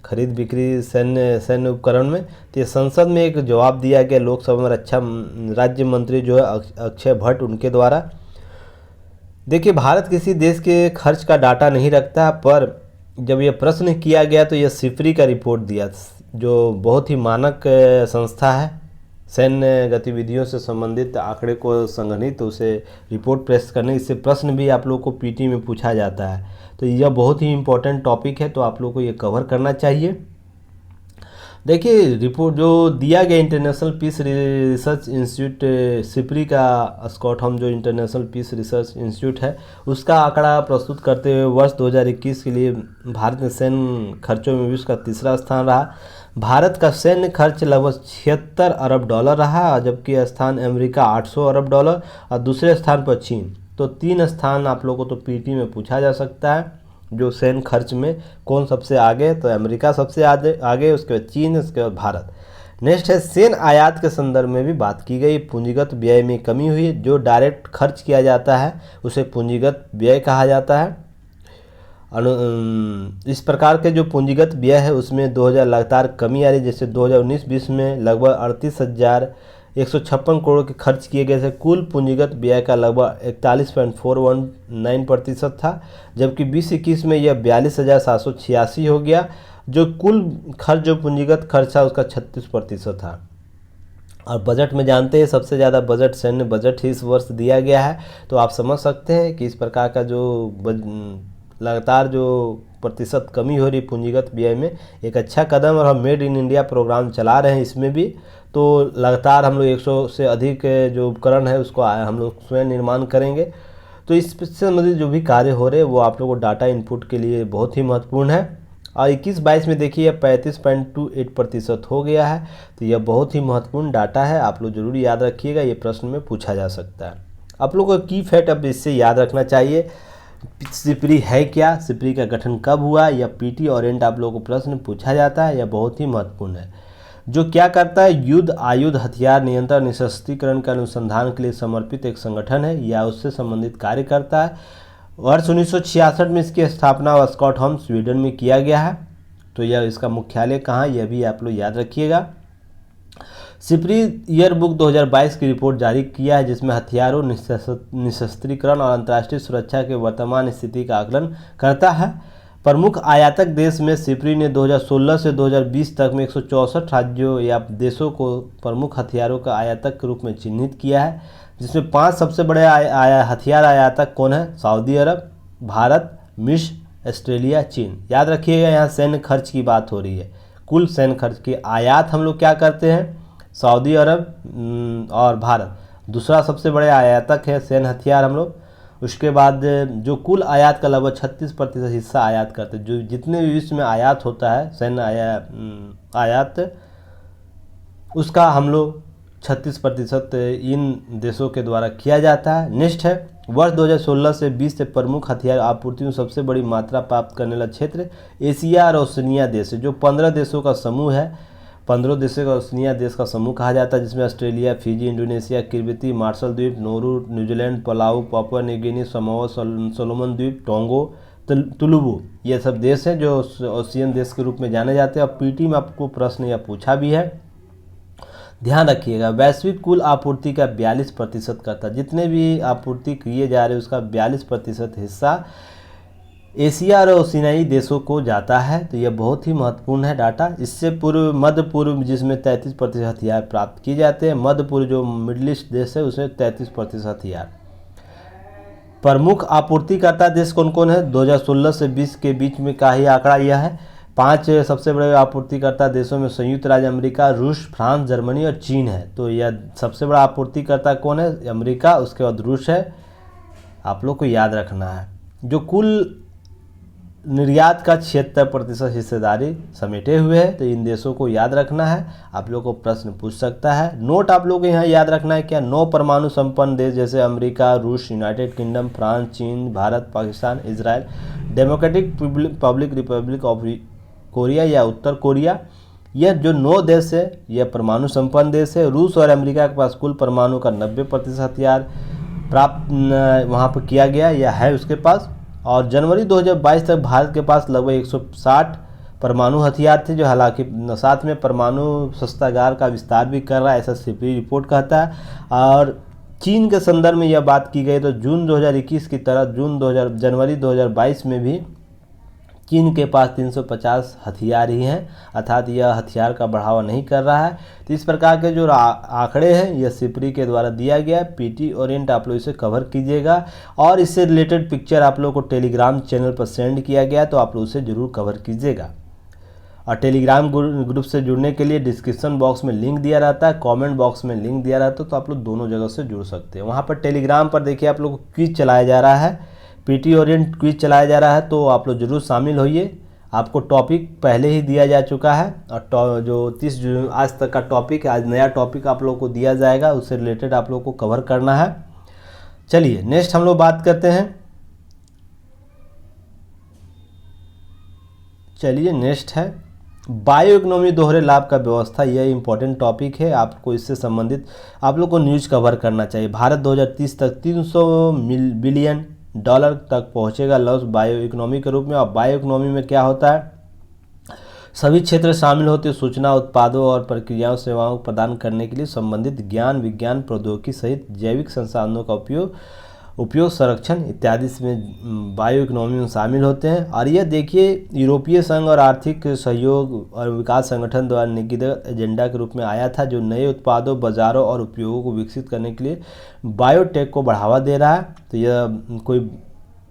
खरीद बिक्री सैन्य उपकरण में। तो ये संसद में एक जवाब दिया गया लोकसभा में रक्षा राज्य मंत्री जो है अक्षय भट्ट, उनके द्वारा। देखिए, भारत किसी देश के खर्च का डाटा नहीं रखता, पर जब यह प्रश्न किया गया तो यह सिप्री का रिपोर्ट दिया। जो बहुत ही मानक संस्था है, सैन्य गतिविधियों से संबंधित आंकड़े को संग्रहित उसे रिपोर्ट पेश करने, इससे प्रश्न भी आप लोग को पीटी में पूछा जाता है। तो यह बहुत ही इम्पोर्टेंट टॉपिक है, तो आप लोग को ये कवर करना चाहिए। देखिए रिपोर्ट जो दिया गया international peace research institute SIPRI का, स्टॉकहोम जो इंटरनेशनल पीस रिसर्च इंस्टीट्यूट है, उसका आंकड़ा प्रस्तुत करते हुए वर्ष 2021 के लिए भारत में सैन्य खर्चों में विश्व का तीसरा स्थान रहा। भारत का सैन्य खर्च लगभग 76 अरब डॉलर रहा, जबकि स्थान अमेरिका 800 अरब डॉलर और दूसरे स्थान पर चीन। तो 3 स्थान आप लोगों को तो पीटी में पूछा जा सकता है, जो सैन्य खर्च में कौन सबसे आगे, तो अमेरिका सबसे आगे, उसके बाद चीन, उसके बाद भारत। नेक्स्ट है सैन्य आयात के संदर्भ में भी बात की गई। पूंजीगत व्यय में कमी हुई, जो डायरेक्ट खर्च किया जाता है उसे पूंजीगत व्यय कहा जाता है। इस प्रकार के जो पूंजीगत व्यय है उसमें 2000 लगातार कमी आ रही, जैसे 2019-20 में लगभग 38,156 करोड़ के खर्च किए गए थे। कुल पूंजीगत व्यय का लगभग 41.419% था, जबकि 2021 में यह 42,786 हो गया। जो कुल खर्च, जो पूंजीगत खर्च था उसका 36% था। और बजट में जानते हैं सबसे ज़्यादा बजट सैन्य बजट ही इस वर्ष दिया गया है। तो आप समझ सकते हैं कि इस प्रकार का जो लगातार जो प्रतिशत कमी हो रही पूंजीगत व्यय में, एक अच्छा कदम, और हम मेड इन इंडिया प्रोग्राम चला रहे हैं इसमें भी। तो लगातार हम लोग 100 से अधिक जो उपकरण है उसको हम लोग स्वयं निर्माण करेंगे। तो इससे संबंधित जो भी कार्य हो रहे हैं वो आप लोगों को डाटा इनपुट के लिए बहुत ही महत्वपूर्ण है। और 21-22 में देखिए 35.28% हो गया है। तो यह बहुत ही महत्वपूर्ण डाटा है, आप लोग जरूर याद रखिएगा, ये प्रश्न में पूछा जा सकता है। आप लोगों को की फैक्ट अब इससे याद रखना चाहिए, सिप्री है क्या, सिप्री का गठन कब हुआ, या पीटी ओरिएंट आप लोगों को प्रश्न पूछा जाता है, यह बहुत ही महत्वपूर्ण है। जो क्या करता है, युद्ध, आयुध, हथियार नियंत्रण, निशस्त्रीकरण के अनुसंधान के लिए समर्पित एक संगठन है या उससे संबंधित कार्य करता है। वर्ष 1966 में इसकी स्थापना स्टॉकहोम स्वीडन में किया गया है। तो यह इसका मुख्यालय कहाँ, यह भी आप लोग याद रखिएगा। सिप्री ईयर बुक 2022 की रिपोर्ट जारी किया है, जिसमें हथियारों, निशस्त्रीकरण और अंतर्राष्ट्रीय सुरक्षा के वर्तमान स्थिति का आकलन करता है। प्रमुख आयातक देश में सिप्री ने 2016 से 2020 तक में 164 राज्यों या देशों को प्रमुख हथियारों का आयातक के रूप में चिन्हित किया है, जिसमें 5 सबसे बड़े हथियार आयातक कौन है, सऊदी अरब, भारत, मिस्र, ऑस्ट्रेलिया, चीन। याद रखिएगा यहाँ सैन्य खर्च की बात हो रही है, कुल सैन्य खर्च की आयात हम लोग क्या करते हैं, सऊदी अरब और भारत दूसरा सबसे बड़े आयातक है सैन्य हथियार हम लोग। उसके बाद जो कुल आयात का लगभग 36% हिस्सा आयात करते हैं। जो जितने भी विश्व में आयात होता है सैन्य आयात, उसका हम लोग 36% इन देशों के द्वारा किया जाता है। नेक्स्ट है वर्ष 2016 से 20 से प्रमुख हथियार आपूर्ति में सबसे बड़ी मात्रा प्राप्त करने वाला क्षेत्र एशिया और ओशिनिया देश है, जो 15 देशों का समूह है। 15 देशों का ओशिनिया देश का समूह कहा जाता है, जिसमें ऑस्ट्रेलिया, फिजी, इंडोनेशिया, किर्बिती, मार्शल द्वीप, Nauru, New Zealand, Palau, Papua New Guinea, Samoa, Solomon द्वीप, टोंगो, तुलुवु, ये सब देश हैं जो ओशियन देश के रूप में जाने जाते हैं। और पीटी में आपको प्रश्न यह पूछा भी है, ध्यान रखिएगा। वैश्विक कुल आपूर्ति का 42% करता है, जितने भी आपूर्ति किए जा रहे हैं उसका 42% हिस्सा एशिया और ओशिनियाई देशों को जाता है। तो यह बहुत ही महत्वपूर्ण है डाटा। इससे पूर्व मध्य पूर्व जिसमें 33% हथियार प्राप्त किए जाते हैं, मध्य पूर्व जो मिडिल ईस्ट देश है उसमें 33% हथियार। प्रमुख आपूर्तिकर्ता देश कौन कौन है, 2016 से 20 के बीच में का ही आंकड़ा यह है। 5 सबसे बड़े आपूर्तिकर्ता देशों में संयुक्त राज्य अमेरिका, रूस, फ्रांस, जर्मनी और चीन है। तो यह सबसे बड़ा आपूर्तिकर्ता कौन है, अमेरिका, उसके बाद रूस है, आप लोग को याद रखना है। जो कुल निर्यात का 76% हिस्सेदारी समेटे हुए है। तो इन देशों को याद रखना है, आप लोग को प्रश्न पूछ सकता है। नोट आप लोग को यहाँ याद रखना है क्या, 9 परमाणु संपन्न देश जैसे अमेरिका, रूस, यूनाइटेड किंगडम, फ्रांस, चीन, Bharat, Pakistan, Israel, democratic public Republic of Korea या उत्तर कोरिया, यह जो 9 देश है यह परमाणु संपन्न देश है। रूस और अमेरिका के पास कुल परमाणु का 90% हथियार प्राप्त वहाँ पर किया गया या है उसके पास। और जनवरी 2022 तक भारत के पास लगभग 160 परमाणु हथियार थे, जो हालांकि साथ में परमाणु शस्त्रागार का विस्तार भी कर रहा है, ऐसा सिप्री रिपोर्ट कहता है। और चीन के संदर्भ में यह बात की गई तो जून 2021 की तरह जनवरी 2022 में भी चीन के पास 350 हथियार ही हैं, अर्थात यह हथियार का बढ़ावा नहीं कर रहा है। तो इस प्रकार के जो आंकड़े हैं यह सिपरी के द्वारा दिया गया है। पीटी ओरिएंट आप लोग इसे कवर कीजिएगा, और इससे रिलेटेड पिक्चर आप लोग को टेलीग्राम चैनल पर सेंड किया गया है, तो आप लोग उसे ज़रूर कवर कीजिएगा। और टेलीग्राम ग्रुप से जुड़ने के लिए डिस्क्रिप्शन बॉक्स में लिंक दिया रहता है, कमेंट बॉक्स में लिंक दिया रहता है, तो आप लोग दोनों जगह से जुड़ सकते हैं। वहाँ पर टेलीग्राम पर देखिए आप लोग को क्विज चलाया जा रहा है, पीटी ओरिएंट क्विज चलाया जा रहा है, तो आप लोग जरूर शामिल होइए। आपको टॉपिक पहले ही दिया जा चुका है, और जो 30 जून आज तक का टॉपिक है, आज नया टॉपिक आप लोग को दिया जाएगा, उससे रिलेटेड आप लोग को कवर करना है। चलिए नेक्स्ट हम लोग बात करते हैं। चलिए नेक्स्ट है बायो इकोनॉमी दोहरे लाभ का व्यवस्था। यह इंपॉर्टेंट टॉपिक है, आपको इससे संबंधित आप लोग को न्यूज़ कवर करना चाहिए। भारत 2030 तक 300 बिलियन डॉलर तक पहुंचेगा लॉस बायो इकोनॉमी के रूप में। और बायो इकोनॉमी में क्या होता है, सभी क्षेत्र शामिल होते हैं, सूचना, उत्पादों और प्रक्रियाओं सेवाओं प्रदान करने के लिए संबंधित ज्ञान, विज्ञान, प्रौद्योगिकी सहित जैविक संसाधनों का उपयोग, संरक्षण इत्यादि इसमें बायो इकोनॉमी में शामिल होते हैं। और यह देखिए यूरोपीय संघ और आर्थिक सहयोग और विकास संगठन द्वारा निगदित एजेंडा के रूप में आया था, जो नए उत्पादों, बाजारों और उपयोगों को विकसित करने के लिए बायोटेक को बढ़ावा दे रहा है। तो यह कोई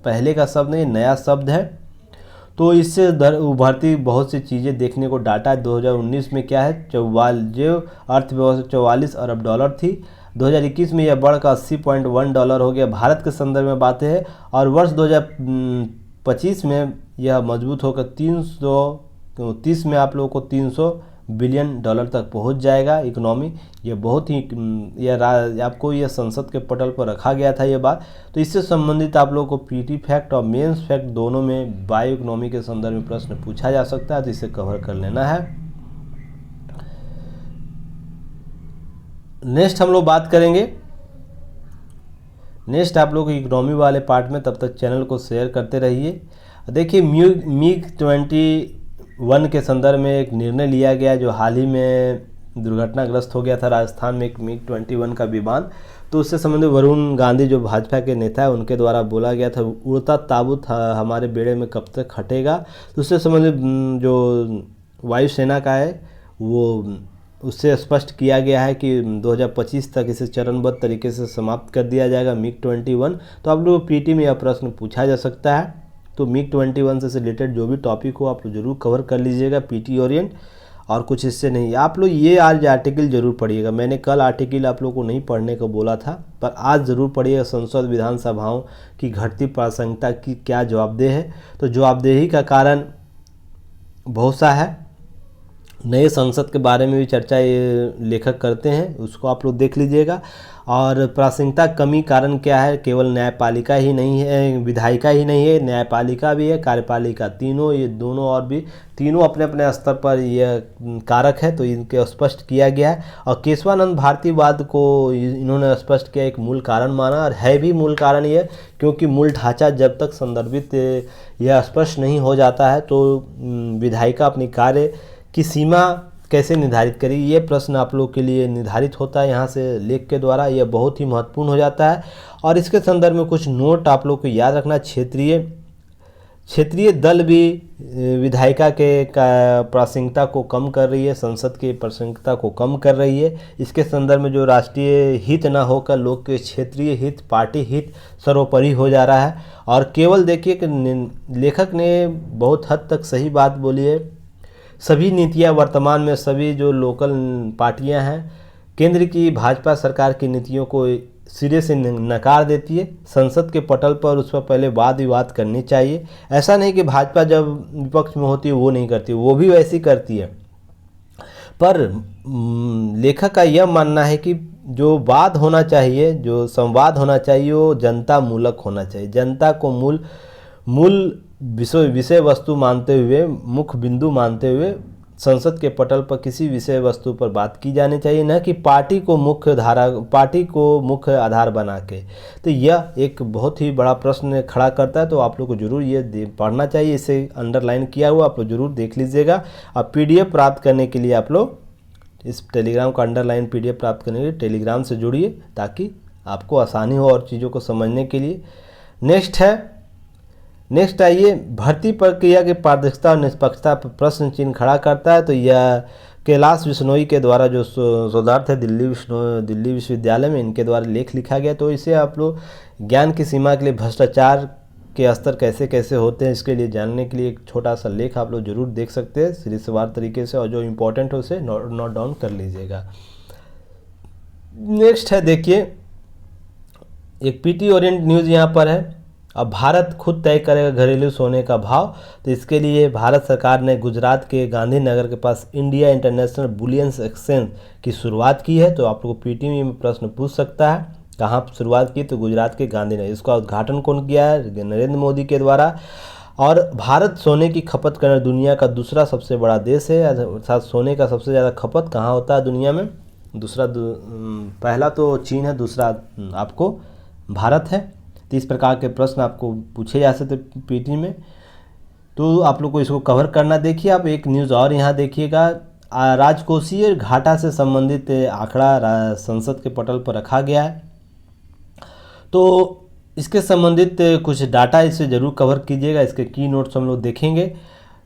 पहले का शब्द नहीं, नया शब्द है। तो इससे उभरती बहुत सी चीज़ें देखने को डाटा 2019 में क्या है, जो अर्थव्यवस्था 44 अरब डॉलर थी, 2021 में यह बढ़कर 80.1 डॉलर हो गया। भारत के संदर्भ में बातें हैं, और वर्ष 2025 में यह मजबूत होकर 330 में आप लोगों को 300 बिलियन डॉलर तक पहुंच जाएगा इकोनॉमी। ये बहुत ही आपको यह संसद के पटल पर रखा गया था ये बात। तो इससे संबंधित आप लोगों को पीटी फैक्ट और मेंस फैक्ट दोनों में बायो इकोनॉमी के संदर्भ में प्रश्न पूछा जा सकता है, तो इसे कवर कर लेना है। नेक्स्ट हम लोग बात करेंगे, नेक्स्ट आप लोग इकोनॉमी वाले पार्ट में। तब तक चैनल को शेयर करते रहिए। देखिए MiG 21 के संदर्भ में एक निर्णय लिया गया, जो हाल ही में दुर्घटनाग्रस्त हो गया था राजस्थान में एक MiG 21 का विमान। तो उससे संबंधित वरुण गांधी जो भाजपा के नेता है, उनके द्वारा बोला गया था, उड़ता ताबूत हमारे बेड़े में कब तक हटेगा। तो उससे संबंधित जो वायुसेना का है वो उससे स्पष्ट किया गया है कि 2025 तक इसे चरणबद्ध तरीके से समाप्त कर दिया जाएगा MiG 21। तो आप लोग पीटी में यह प्रश्न पूछा जा सकता है। तो MiG 21 से रिलेटेड जो भी टॉपिक हो आप लोग जरूर कवर कर लीजिएगा पीटी ओरिएंट, और कुछ इससे नहीं। आप लोग ये आज आर्टिकल जरूर पढ़िएगा। मैंने कल आर्टिकल आप लोग को नहीं पढ़ने को बोला था, पर आज ज़रूर पढ़िएगा। संसद विधानसभाओं की घटती प्रासंगिकता की क्या जवाबदेह है। तो जवाबदेही का कारण बहुत सा है। नए संसद के बारे में भी चर्चा ये लेखक करते हैं, उसको आप लोग देख लीजिएगा। और प्रासंगिकता कमी कारण क्या है, केवल न्यायपालिका ही नहीं है, विधायिका ही नहीं है, न्यायपालिका भी है, कार्यपालिका, तीनों, ये दोनों और भी तीनों अपने अपने स्तर पर यह कारक है। तो इनके स्पष्ट किया गया है। और केशवानंद भारतीवाद को इन्होंने स्पष्ट किया, एक मूल कारण माना, और है भी मूल कारण ये, क्योंकि मूल ढांचा जब तक संदर्भित यह स्पष्ट नहीं हो जाता है तो विधायिका अपनी कार्य की सीमा कैसे निर्धारित करें, ये प्रश्न आप लोग के लिए निर्धारित होता है यहाँ से लेख के द्वारा। यह बहुत ही महत्वपूर्ण हो जाता है। और इसके संदर्भ में कुछ नोट आप लोग को याद रखना। क्षेत्रीय दल भी विधायिका के प्रासंगिकता को कम कर रही है, संसद की प्रासंगिकता को कम कर रही है। इसके संदर्भ में जो राष्ट्रीय हित ना होकर लोग के क्षेत्रीय हित, पार्टी हित सर्वोपरि हो जा रहा है। और केवल देखिए कि लेखक ने बहुत हद तक सही बात बोली है। सभी नीतियां वर्तमान में सभी जो लोकल पार्टियां हैं केंद्र की भाजपा सरकार की नीतियों को सिरे से नकार देती है। संसद के पटल पर उस पर पहले वाद विवाद करनी चाहिए। ऐसा नहीं कि भाजपा जब विपक्ष में होती है वो नहीं करती, वो भी वैसी करती है। पर लेखक का यह मानना है कि जो वाद होना चाहिए, जो संवाद होना चाहिए, वो जनता मूलक होना चाहिए। जनता को मूल विषय वस्तु मानते हुए, मुख्य बिंदु मानते हुए संसद के पटल पर किसी विषय वस्तु पर बात की जानी चाहिए, न कि पार्टी को मुख्य आधार बना के। तो यह एक बहुत ही बड़ा प्रश्न खड़ा करता है। तो आप लोग को जरूर ये पढ़ना चाहिए, इसे अंडरलाइन किया हुआ आप लोग जरूर देख लीजिएगा। अब PDF प्राप्त करने के लिए आप लोग इस टेलीग्राम का अंडरलाइन PDF प्राप्त करने के लिए टेलीग्राम से जुड़िए, ताकि आपको आसानी हो और चीज़ों को समझने के लिए। नेक्स्ट है नेक्स्ट आइए, भर्ती प्रक्रिया की पारदर्शिता और निष्पक्षता पर प्रश्न चिन्ह खड़ा करता है। तो यह कैलाश विश्नोई के द्वारा जो शोधार्थ है दिल्ली विश्वविद्यालय में, इनके द्वारा लेख लिखा गया। तो इसे आप लोग ज्ञान की सीमा के लिए भ्रष्टाचार के स्तर कैसे कैसे होते हैं इसके लिए जानने के लिए एक छोटा सा लेख आप लोग जरूर देख सकते हैं सीरीजवार तरीके से, और जो इम्पोर्टेंट है उसे नोट डाउन कर लीजिएगा। नेक्स्ट है देखिए, एक पीटी ओरिएंट न्यूज़ यहाँ पर है। अब भारत खुद तय करेगा घरेलू सोने का भाव। तो इसके लिए भारत सरकार ने गुजरात के गांधीनगर के पास इंडिया इंटरनेशनल बुलियन एक्सचेंज की शुरुआत की है। तो आप लोग को पीटी में प्रश्न पूछ सकता है कहाँ शुरुआत की, तो गुजरात के गांधीनगर। इसका उद्घाटन कौन किया है? नरेंद्र मोदी के द्वारा। और भारत सोने की खपत करने दुनिया का दूसरा सबसे बड़ा देश है, अर्थात सोने का सबसे ज़्यादा खपत कहाँ होता है दुनिया में? पहला तो चीन है, दूसरा आपको भारत है। तो इस प्रकार के प्रश्न आपको पूछे जा सकते पीटी में, तो आप लोग को इसको कवर करना। देखिए आप एक न्यूज़ और यहाँ देखिएगा, राजकोषीय घाटा से संबंधित आंकड़ा संसद के पटल पर रखा गया है। तो इसके संबंधित कुछ डाटा इसे ज़रूर कवर कीजिएगा, इसके की नोट्स हम लोग देखेंगे।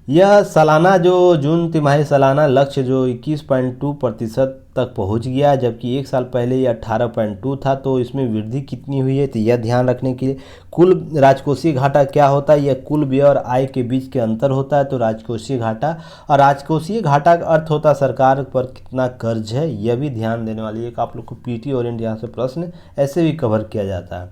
यह सालाना जो जून तिमाही सालाना लक्ष्य जो 21.2% तक पहुंच गया, जबकि एक साल पहले ये 18.2 था। तो इसमें वृद्धि कितनी हुई है, तो यह ध्यान रखने के लिए। कुल राजकोषीय घाटा क्या होता है? यह कुल व्यय और आय के बीच के अंतर होता है, तो राजकोषीय घाटा। और राजकोषीय घाटा का अर्थ होता है सरकार पर कितना कर्ज है, यह भी ध्यान देने वाली एक आप लोग को पीटी ओरिएंट यहाँ से प्रश्न ऐसे भी कवर किया जाता है।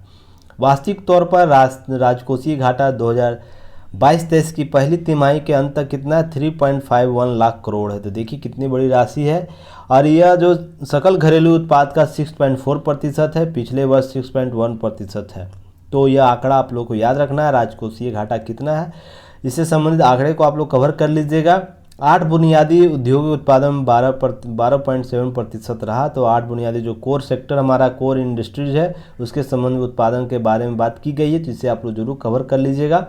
वास्तविक तौर पर राजकोषीय घाटा 2022-23 की पहली तिमाही के अंत तक कितना 3.51 लाख करोड़ है। तो देखिए कितनी बड़ी राशि है। और यह जो सकल घरेलू उत्पाद का 6.4% है, पिछले वर्ष 6.1% है। तो यह आंकड़ा आप लोग को याद रखना है, राजकोषीय घाटा कितना है। इससे संबंधित आंकड़े को आप लोग कवर कर लीजिएगा। 8 बुनियादी उद्योगिक उत्पादन में 12.7% रहा। तो 8 बुनियादी जो कोर सेक्टर हमारा कोर इंडस्ट्रीज है उसके संबंधित उत्पादन के बारे में बात की गई है, जिसे आप लोग जरूर कवर कर लीजिएगा।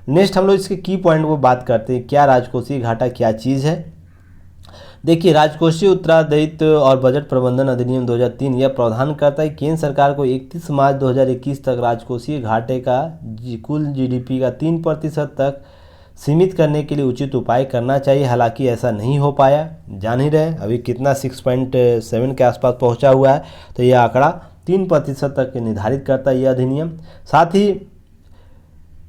नेक्स्ट हम लोग इसके की पॉइंट को बात करते हैं, क्या राजकोषीय घाटा क्या चीज़ है। देखिए, राजकोषीय उत्तरदायित्व और बजट प्रबंधन अधिनियम 2003 यह प्रावधान करता है केंद्र सरकार को 31 मार्च 2021 तक राजकोषीय घाटे का कुल जीडीपी का 3% तक सीमित करने के लिए उचित उपाय करना चाहिए। हालांकि ऐसा नहीं हो पाया, जान ही रहे अभी कितना 6.7 के आसपास पहुंचा हुआ है। तो यह आंकड़ा 3% तक निर्धारित करता है यह अधिनियम। साथ ही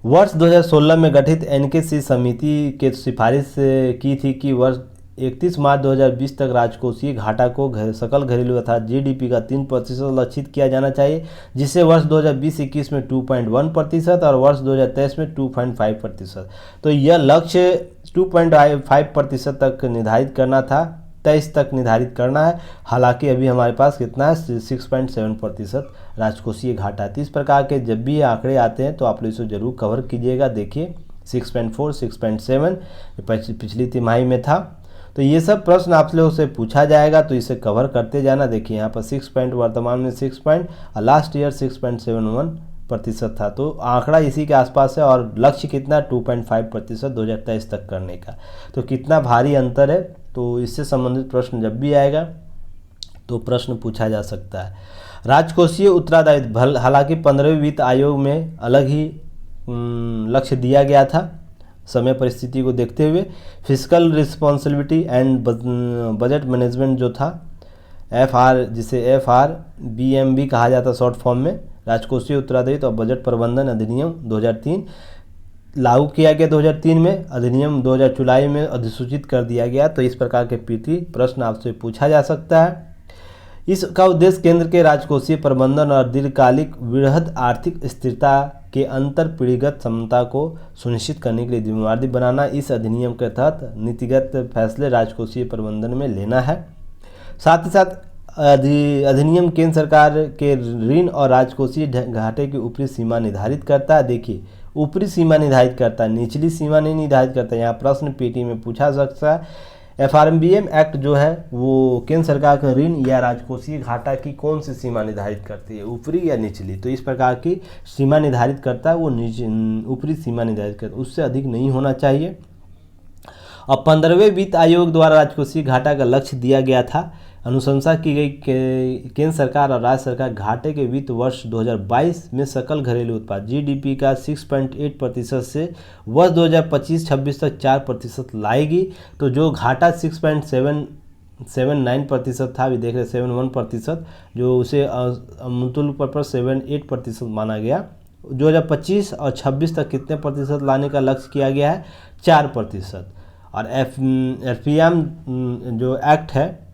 वर्ष 2016 में गठित एनकेसी समिति के सिफारिश की थी कि वर्ष 31 मार्च 2020 तक राजकोषीय घाटा को सकल घरेलू अर्थात जीडीपी का 3% लक्षित किया जाना चाहिए, जिससे वर्ष 2020-21 में 2.1% और वर्ष 2023 में 2.5%। तो यह लक्ष्य 2.5% तक निर्धारित करना था, 23 तक निर्धारित करना है। हालांकि अभी हमारे पास कितना है 6.7% राजकोषीय घाटा है। इस प्रकार के जब भी आंकड़े आते हैं तो आप लोग इसे जरूर कवर कीजिएगा। देखिए 6.4, 6.7 पिछली तिमाही में था। तो ये सब प्रश्न आप लोगों से पूछा जाएगा, तो इसे कवर करते जाना। देखिए यहाँ पर 6 वर्तमान में 6 और लास्ट ईयर 6.71% था। तो आंकड़ा इसी के आसपास है और लक्ष्य कितना 2.5% 2023 तक करने का। तो कितना भारी अंतर है। तो इससे संबंधित प्रश्न जब भी आएगा तो प्रश्न पूछा जा सकता है। राजकोषीय उत्तरदायित्व, हालांकि 15वें वित्त आयोग में अलग ही लक्ष्य दिया गया था समय परिस्थिति को देखते हुए। Physical responsibility and budget management जो था FR, जिसे FRBMB कहा जाता शॉर्ट फॉर्म में, राजकोषीय उत्तरदायित्व और बजट प्रबंधन अधिनियम 2003 लागू किया गया। 2003 में अधिनियम 2000 जुलाई में अधिसूचित कर दिया गया। तो इस प्रकार के पीटी प्रश्न आपसे पूछा जा सकता है। इसका उद्देश्य केंद्र के राजकोषीय प्रबंधन और दीर्घकालिक वृहद आर्थिक स्थिरता के अंतर पीढ़ीगत क्षमता को सुनिश्चित करने के लिए जिम्मेदारी बनाना। इस अधिनियम के तहत नीतिगत फैसले राजकोषीय प्रबंधन में लेना है। साथ ही साथ अधिनियम केंद्र सरकार के ऋण और राजकोषीय घाटे की ऊपरी सीमा निर्धारित करता है। देखिए ऊपरी सीमा निर्धारित करता है, निचली सीमा नहीं निर्धारित करता। यहाँ प्रश्न पीटी में पूछा सकता है। FRBM एक्ट जो है वो केंद्र सरकार के ऋण या राजकोषीय घाटा की कौन सी सीमा निर्धारित करती है, ऊपरी या निचली। तो इस प्रकार की सीमा निर्धारित करता है, वो ऊपरी सीमा निर्धारित करता है, उससे अधिक नहीं होना चाहिए। और 15वें वित्त आयोग द्वारा राजकोषीय घाटा का लक्ष्य दिया गया था अनुशंसा की गई केंद्र सरकार और राज्य सरकार घाटे के वित्त वर्ष 2022 में सकल घरेलू उत्पाद जीडीपी का 6.8% से वर्ष 2025-26 तक 4% लाएगी। तो जो घाटा 6.79% था, अभी देख रहे 71%, जो उसे मुतुल पर 78% माना गया। 2025 और 26 तक कितने प्रतिशत लाने का लक्ष्य किया गया है? 4%। और FRBM जो एक्ट है,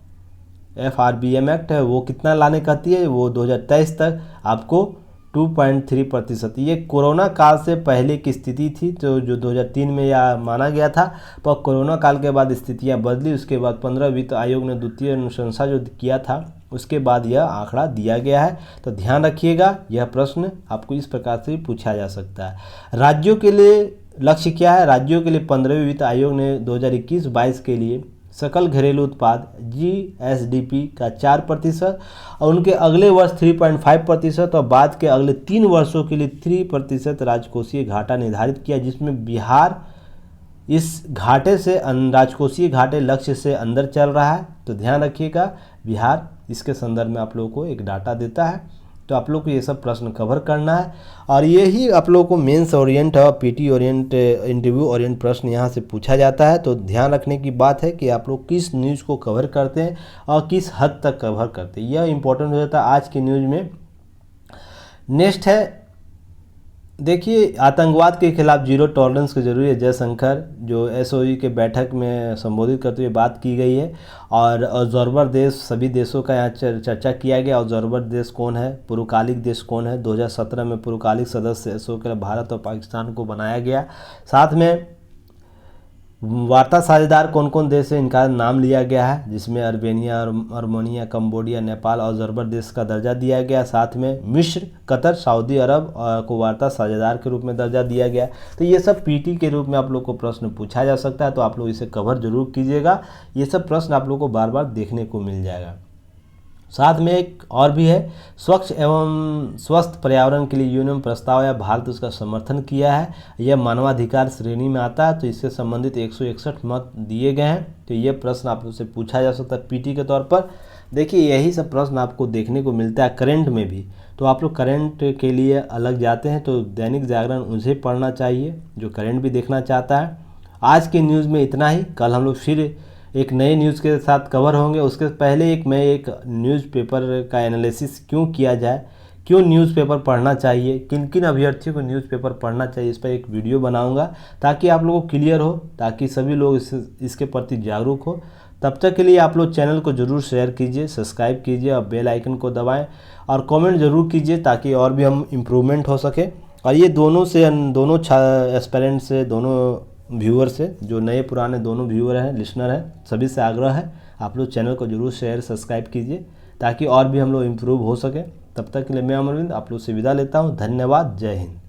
FRBM एक्ट है, वो कितना लाने कहती है? वो 2023 तक आपको 2.3%। ये कोरोना काल से पहले की स्थिति थी, तो जो 2003 में यह माना गया था, पर कोरोना काल के बाद स्थितियां बदली। उसके बाद 15 वित्त आयोग ने द्वितीय अनुशंसा जो किया था, उसके बाद यह आंकड़ा दिया गया है। तो ध्यान रखिएगा, यह प्रश्न आपको इस प्रकार से पूछा जा सकता है। राज्यों के लिए लक्ष्य क्या है? राज्यों के लिए 15वें वित्त आयोग ने 2021-22 के लिए सकल घरेलू उत्पाद GSDP का 4% और उनके अगले वर्ष 3.5% और बाद के अगले 3 वर्षों के लिए 3% राजकोषीय घाटा निर्धारित किया, जिसमें बिहार इस घाटे से राजकोषीय घाटे लक्ष्य से अंदर चल रहा है। तो ध्यान रखिएगा, बिहार इसके संदर्भ में आप लोगों को एक डाटा देता है। तो आप लोग को ये सब प्रश्न कवर करना है और यही आप लोगों को मेंस ओरिएंट और PT ओरिएंट, इंटरव्यू ओरिएंट प्रश्न यहाँ से पूछा जाता है। तो ध्यान रखने की बात है कि आप लोग किस न्यूज़ को कवर करते हैं और किस हद तक कवर करते हैं, यह इंपॉर्टेंट हो जाता है आज की न्यूज़ में। नेक्स्ट है, देखिए, आतंकवाद के खिलाफ जीरो टॉलरेंस की जरूरी है। जयशंकर जो SOE के बैठक में संबोधित करते हुए बात की गई है। और ऑब्जर्वर देश, सभी देशों का यहाँ चर्चा किया गया। ऑब्जर्वर देश कौन है, पूर्वकालिक देश कौन है? 2017 में पूर्वकालिक सदस्य SOE के लिए भारत और पाकिस्तान को बनाया गया। साथ में वार्ता साझेदार कौन कौन देश है, इनका नाम लिया गया है, जिसमें Armenia, Armenia, Cambodia, Nepal observer देश का दर्जा दिया गया। साथ में मिस्र, कतर, सऊदी अरब को वार्ता साझेदार के रूप में दर्जा दिया गया। तो ये सब PT के रूप में आप लोग को प्रश्न पूछा जा सकता है, तो आप लोग इसे कवर जरूर कीजिएगा। ये सब प्रश्न आप लोग को बार बार देखने को मिल जाएगा। साथ में एक और भी है, स्वच्छ एवं स्वस्थ पर्यावरण के लिए यूएन प्रस्ताव या भारत उसका समर्थन किया है। यह मानवाधिकार श्रेणी में आता है। तो इससे संबंधित 161 मत दिए गए हैं। तो ये प्रश्न आप लोग से पूछा जा सकता है PT के तौर पर। देखिए, यही सब प्रश्न आपको देखने को मिलता है करंट में भी। तो आप लोग करंट के लिए अलग जाते हैं तो दैनिक जागरण उसे पढ़ना चाहिए, जो करंट भी देखना चाहता है। आज की न्यूज़ में इतना ही। कल हम लोग फिर एक नए न्यूज़ के साथ कवर होंगे। उसके पहले एक न्यूज़पेपर का एनालिसिस क्यों किया जाए, क्यों न्यूज़पेपर पढ़ना चाहिए, किन किन अभ्यर्थियों को न्यूज़पेपर पढ़ना चाहिए, इस पर एक वीडियो बनाऊंगा ताकि आप लोगों को क्लियर हो, ताकि सभी लोग इसके प्रति जागरूक हो। तब तक के लिए आप लोग चैनल को ज़रूर शेयर कीजिए, सब्सक्राइब कीजिए और बेल आइकन को दबाएं और कमेंट ज़रूर कीजिए ताकि और भी हम इम्प्रूवमेंट हो सके। और ये दोनों एस्पिरेंट से, दोनों व्यूअर से, जो नए पुराने दोनों व्यूअर हैं, लिसनर हैं, सभी से आग्रह है आप लोग चैनल को जरूर शेयर सब्सक्राइब कीजिए ताकि और भी हम लोग इम्प्रूव हो सके। तब तक के लिए मैं अमरविंद आप लोग से विदा लेता हूँ। धन्यवाद। जय हिंद।